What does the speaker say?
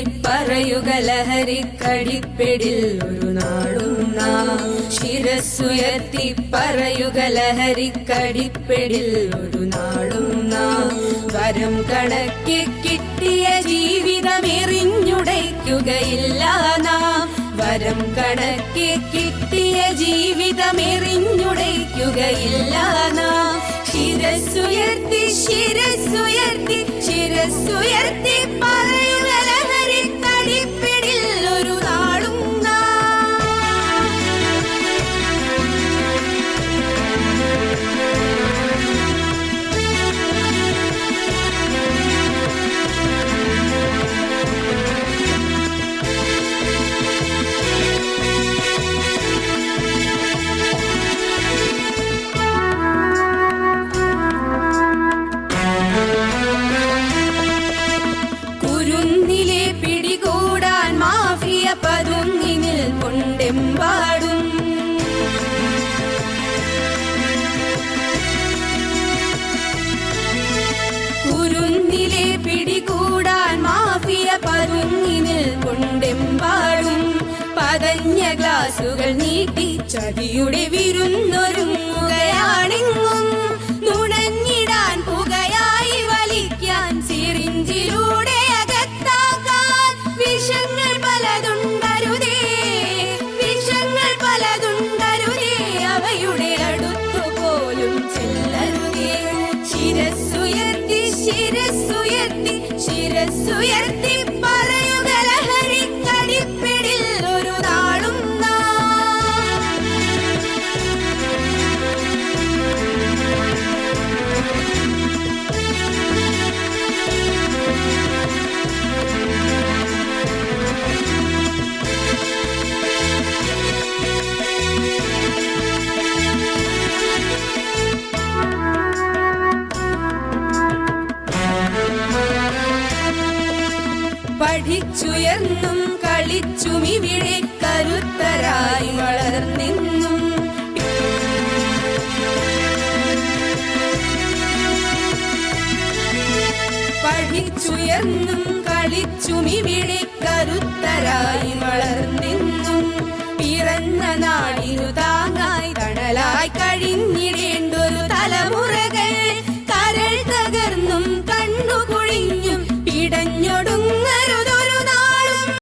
പറയുക ലഹരിക്കടിപ്പിടിൽ ഒരു നാളും നാം. ശിരസ്സുയർത്തി പറയുക ലഹരിക്കടിപ്പിടിൽ ഒരു നാളും നാം. വരം കണക്കെ കിട്ടിയ ജീവിതം എറിഞ്ഞുടയ്ക്കുകയില്ല നാം. വരം കണക്കെ കിട്ടിയ ജീവിതം എറിഞ്ഞുടയ്ക്കുകയില്ല നാം. ശിരസ്സുയർത്തി ശിരസ്സുയർത്തി ശിരസ്സുയർത്തി പറയുക ലഹരിക്കടിപ്പിടിൽ ഒരു നാളും പതുങ്ങിനിൽ കൊണ്ടെമ്പാടും. കുരുന്നിലെ പിടികൂടാൻ മാഫിയ പതുങ്ങിനിൽ കൊണ്ടെമ്പാടും. പതഞ്ഞ ഗ്ലാസുകൾ നീട്ടി ചതിയുടെ വിരുന്നൊരുങ്ങുകയാണെങ്ങും. നുണഞ്ഞിടാൻ പുകയായി വലിക്കാൻ സിറിഞ്ചിലൂടെ അകത്താക്കാൻ വിഷങ്ങൾ പലതുണ്ടരുതേ. വിഷങ്ങൾ പലതുണ്ടരുതേ. അവയുടെ അടുത്തുപോലും ചെല്ലരുതേ. ശിരസ്സുയർത്തി ശിരസ്സുയർത്തി ശിരസ്സുയർത്തി പറയുക ലഹരിക്കടിപ്പിടിൽ ഒരു നാളും പഠിച്ചുയർന്നും കളിച്ചും ഇവിടെ കരുത്തരായി വളർന്നെന്നും. പഠിച്ചുയർന്നും കളിച്ചും ഇവിടെ കരുത്തരായി വളർന്നെന്നും. പിറന്ന നാടിനു താങ്ങായി തണലായി കഴിഞ്ഞിടേണ്ടൊരു തലമുറകൾ കരൾ തകർന്നും കണ്ണു കുഴിഞ്ഞും പിടഞ്ഞൊടു